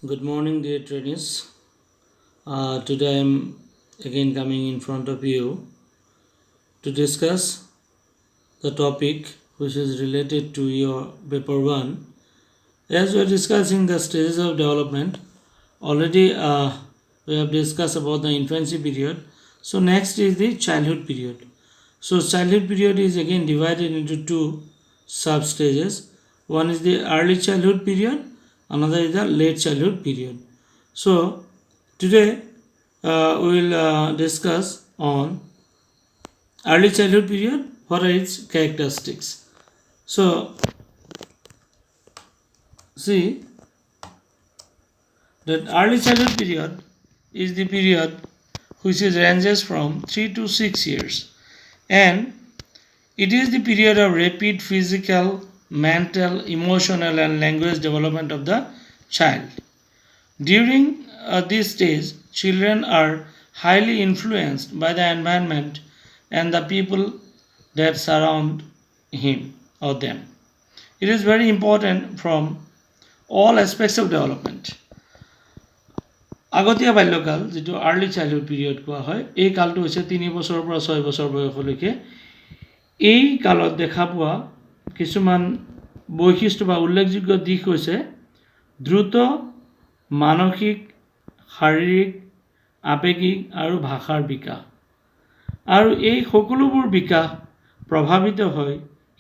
Good morning, dear trainees. Today I'm again coming in front of you to discuss the topic which is related to your paper 1. As we are discussing the stages of development, already we have discussed about the infancy period. So next is the childhood period. So childhood period is again divided into two sub stages. One is the early childhood period, another is the late childhood period. So today we will discuss on early childhood period. What are its characteristics? So see that early childhood period is the period which is ranges from 3 to 6 years, and it is the period of rapid physical, mental, emotional and language development of the child. During this stage, children are highly influenced by the environment and the people that surround him or them. It is very important from all aspects of development. আগতীয়া বাল্যকাল যিটো early childhood period কোৱা হয়, এই কালটো হৈছে 3 বছৰৰ পৰা 6 বছৰ বয়সলৈকে। এই কালত দেখা পোৱা কিছুমান বৈশিষ্ট্য বা উল্লেখযোগ্য দিশ হৈছে দ্ৰুত মানসিক, শাৰীৰিক, আৱেগিক আৰু ভাষাৰ বিকাশ। আৰু এই সকলোবোৰ বিকাশ প্ৰভাৱিত হয়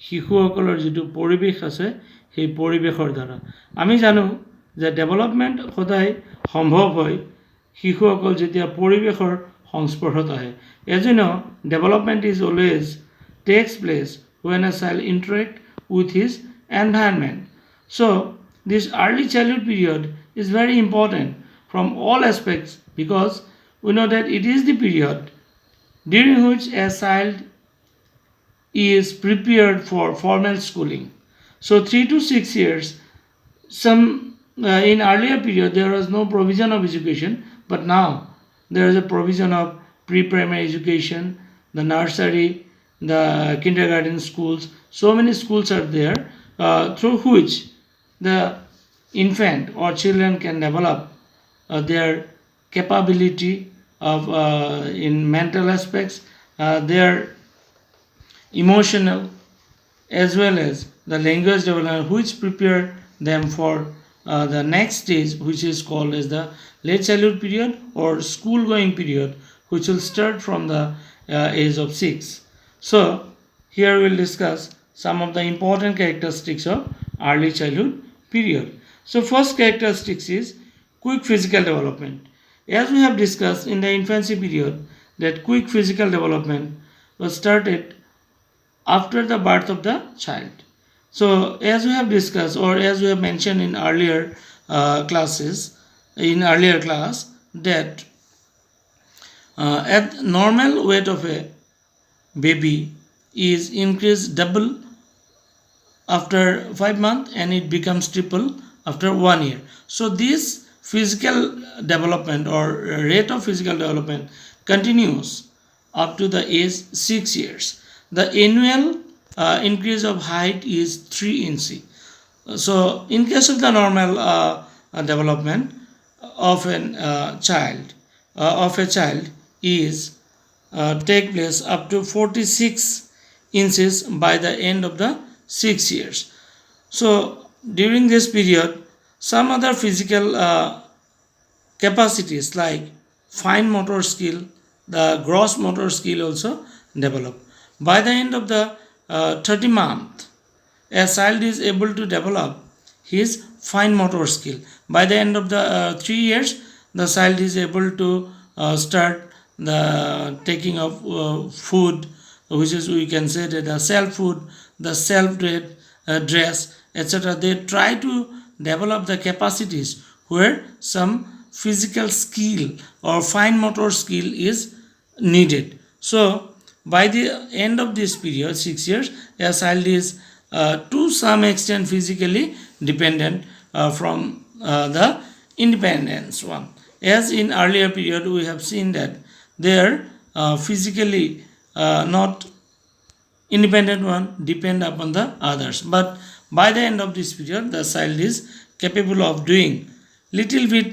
শিশুসকলৰ যিটো পৰিৱেশ আছে সেই পৰিৱেশৰ দ্বাৰা। আমি জানো যে ডেভেলপমেণ্ট সদায় সম্ভৱ হয় শিশুসকল যেতিয়া পৰিৱেশৰ সংস্পৰ্শত আহে। As you know, development is always takes place when a child interacts with his environment. So this early childhood period is very important from all aspects, because we know that it is the period during which a child is prepared for formal schooling. So 3 to 6 years, in earlier period there was no provision of education, but now there is a provision of pre-primary education, the nursery, the kindergarten schools. So many schools are there through which the infant or children can develop their capability of in mental aspects, their emotional as well as the language development, which prepare them for the next stage, which is called as the late childhood period or school going period, which will start from the age of 6. So here we'll discuss some of the important characteristics of early childhood period. So first characteristics is quick physical development. As we have discussed in the infancy period, that quick physical development was started after the birth of the child. So as we have discussed, or as we have mentioned in earlier class, that at normal weight of a baby is increased double after 5 months, and it becomes triple after 1 year. So this physical development or rate of physical development continues up to the age 6 years. The annual increase of height is 3 inches. So in case of the normal development of a child is take place up to 46 inches by the end of the 6 years. So during this period, some other physical capacities like fine motor skill, the gross motor skill also develop. By the end of the 30 month, a child is able to develop his fine motor skill. By the end of the 3 years, the child is able to start the taking of food, which is, we can say that the self food, the self dress, etc. They try to develop the capacities where some physical skill or fine motor skill is needed. So by the end of this period, 6 years, a child is to some extent physically dependent from the independence one. As in earlier period, we have seen that they are physically not independent one, depend upon the others. But by the end of this period, the child is capable of doing little bit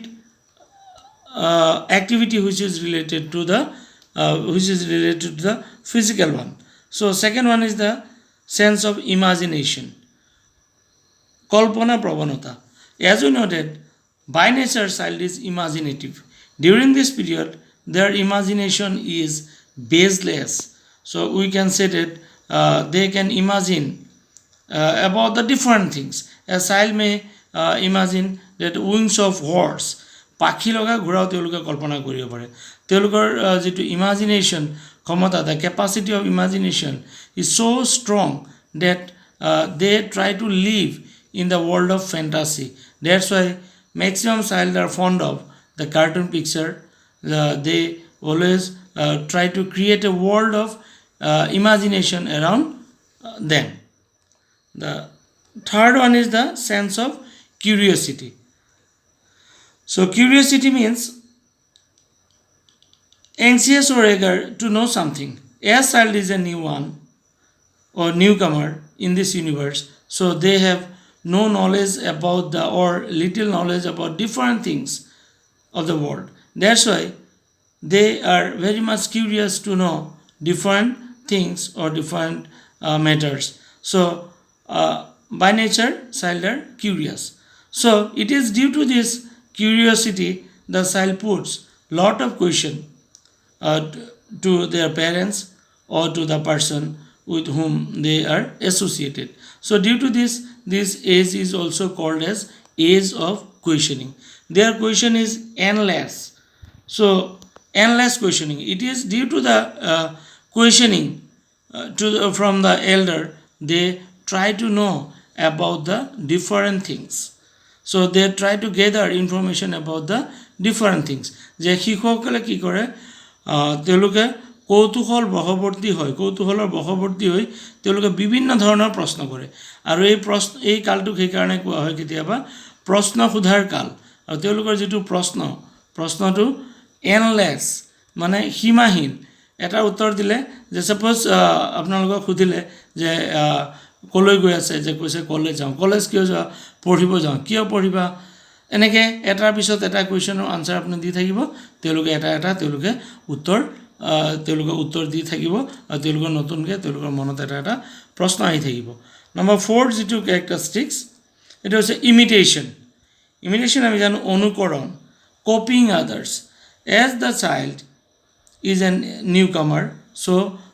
activity which is related to the physical one. So second one is the sense of imagination, kalpana pravanata. As we noted, by nature child is imaginative. During this period, their imagination is baseless. So we can say that they can imagine about the different things. A child may imagine that wings of horse, পাখি লগা ঘোঁৰাও তেওঁলোকে কল্পনা কৰিব পাৰে। তেওঁলোকৰ যিটো imagination ক্ষমতা, the capacity of imagination is so' strong that they try to live in the world of fantasy. That's why maximum child are fond of the cartoon picture. They always try to create a world of imagination around them. The third one is the sense of curiosity. So curiosity means anxious or eager to know something. As child is a new one or newcomer in this universe, so they have no knowledge about the or little knowledge about different things of the world. That's why they are very much curious to know different things or different matters. So by nature child are curious. So it is due to this curiosity the child puts lot of question to their parents or to the person with whom they are associated. So due to this age is also called as age of questioning. Their question is endless. So endless questioning. It is due to the questioning from the elder. They try to know about the different things. So they try to gather information about the different things. যে শিশুসকলে কি কৰে, তেওঁলোকে কৌতূহলৰ বশৱৰ্তী হৈ তেওঁলোকে বিভিন্ন ধৰণৰ প্ৰশ্ন কৰে। আৰু এই কালটোক সেইকাৰণে কোৱা হয় কেতিয়াবা প্ৰশ্ন সোধাৰ কাল। আৰু তেওঁলোকৰ যিটো প্ৰশ্নটো এনলেছ, মানে সীমাহীন। এটা উত্তৰ দিলে যে ছাপ'জ আপোনালোকক সুধিলে যে কলৈ গৈ আছে, যে কৈছে কলেজ যাওঁ। কলেজ কিয় যোৱা? পঢ়িব যাওঁ। কিয় পঢ়িবা? এনেকৈ এটাৰ পিছত এটা কুৱেশ্যনৰ আনচাৰ আপুনি দি থাকিব। তেওঁলোকে এটা উত্তৰ দি থাকিব আৰু তেওঁলোকৰ নতুনকৈ তেওঁলোকৰ মনত এটা প্ৰশ্ন আহি থাকিব। নম্বৰ 4 যিটো কেৰেক্টাৰিষ্টিক্স, এইটো হৈছে ইমিটেশ্যন। ইমিটেশ্যন আমি জানো অনুকৰণ, copying others. As the child is an newcomer, so'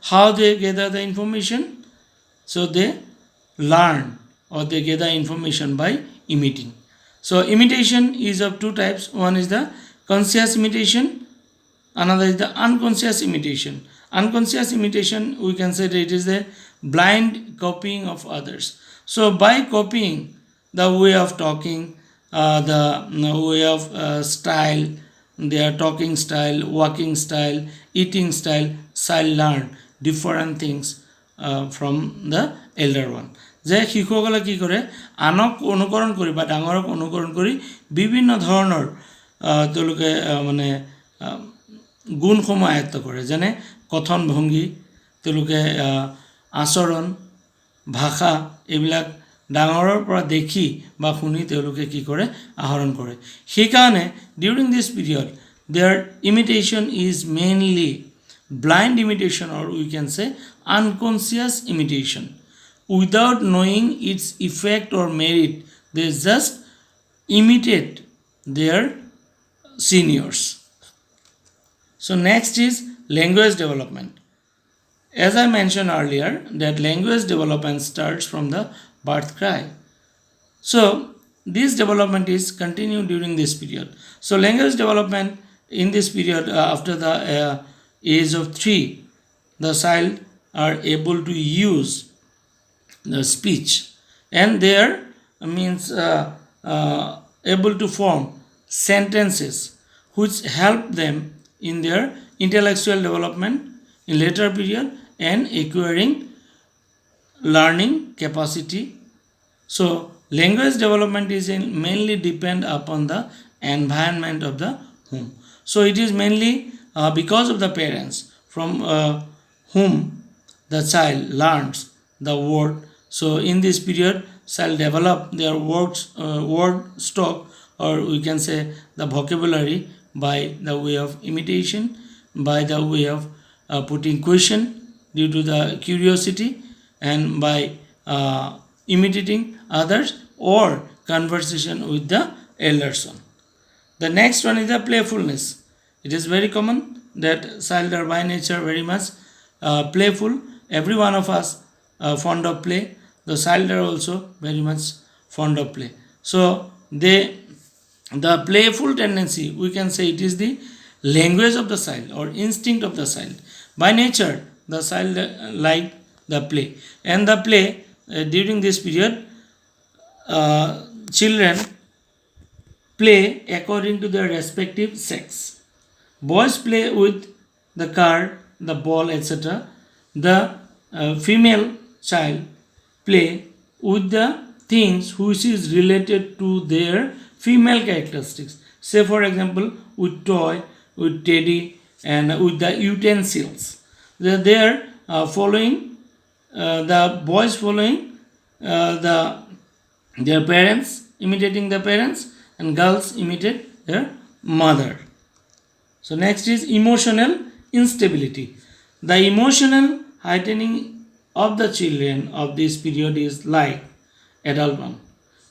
how they gather the information? So' they learn or they gather information by imitating. So imitation is of two types. One is the conscious imitation, another is the unconscious imitation. Unconscious imitation, we can say that it is the blind copying of others. So by copying the way of talking, the way of style, their talking style, walking style, eating style, shall learn different things from the elder one. যে শিশুসকলে কি কৰে, আনক অনুকৰণ কৰি বা ডাঙৰক অনুকৰণ কৰি বিভিন্ন ধৰণৰ তেওঁলোকে মানে গুণসমূহ আয়ত্ত কৰে। যেনে কথন ভংগী, তেওঁলোকে আচৰণ, ভাষা, এইবিলাক ডাঙৰৰ পৰা দেখি বা শুনি তেওঁলোকে কি কৰে, আহৰণ কৰে। সেইকাৰণে during this period their imitation is mainly blind imitation, or we can say unconscious imitation. Without knowing its effect or merit, they just imitate their seniors. So next is language development. As I mentioned earlier, that language development starts from the birth cry. So this development is continued during this period. So language development in this period, after the age of 3, the child are able to use the speech, and they are means able to form sentences which help them in their intellectual development in later period and acquiring learning capacity. So language development is mainly depend upon the environment of the home. So it is mainly because of the parents from whom the child learns the word. So in this period child develop their word stock or we can say the vocabulary by the way of imitation, by the way of putting question due to the curiosity, and by imitating others, or conversation with the elders one. The next one is the playfulness. It is very common that child are by nature very much playful. Every one of us fond of play. The child are also very much fond of play. So the playful tendency, we can say it is the language of the child or instinct of the child. By nature, the child like the play, and the play during this period, children play according to their respective sex. Boys play with the car, the ball, etc. The female child play with the things which is related to their female characteristics. Say for example, with toy, with teddy, and with the utensils. They are following the boys following their parents, imitating the parents, and girls imitate their mother. So next is emotional instability. The emotional heightening of the children of this period is like adult one.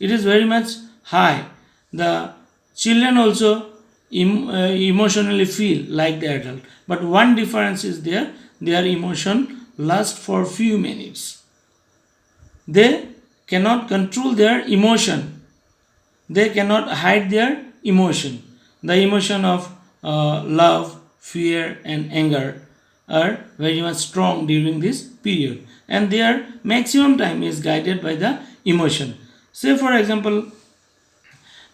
It is very much high. The children also emotionally feel like the adult, but one difference is there: their emotion lasts for few minutes. They cannot control their emotion. They cannot hide their emotion. The emotion of love, fear, and anger are very much strong during this period, and their maximum time is guided by the emotion. Say for example,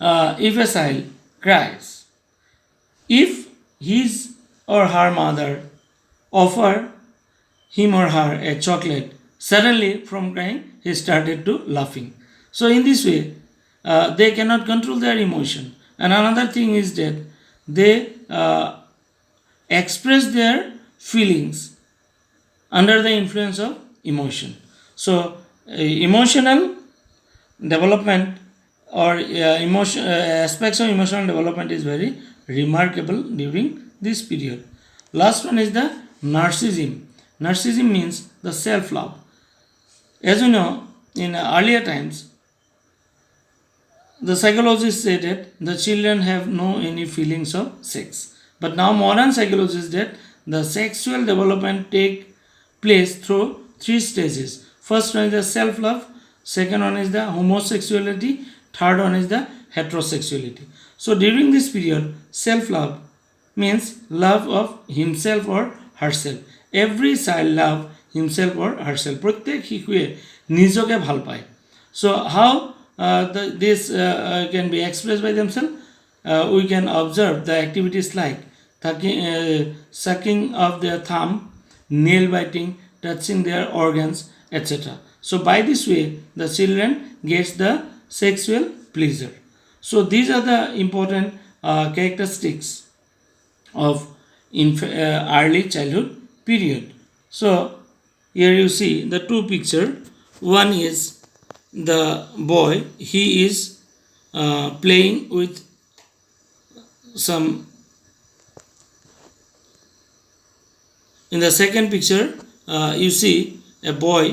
if a child cries, if his or her mother offer him or her a chocolate, suddenly from crying he started to laughing. So in this way, they cannot control their emotion. And another thing is that they express their feelings under the influence of emotion. So emotional development, or emotion aspects of emotional development is very remarkable during this period. Last one is the narcissism. Narcissism means the self-love. As you know, in earlier times, the psychologists say that the children have no any feelings of sex. But now modern psychologists that the sexual development take place through three stages. First one is the self-love, second one is the homosexuality, third one is the heterosexuality. So during this period, self-love means love of himself or herself. Every child love himself or herself. প্রত্যেক শিশুৱে নিজকে ভাল পায়. So how this can be expressed by themselves? We can observe the activities like sucking of their thumb, nail biting, touching their organs, etc. So by this way, the children gets the sexual pleasure. So these are the important characteristics of early childhood period. So here you see the two picture. One is the boy, he is playing with some. In the second picture, you see a boy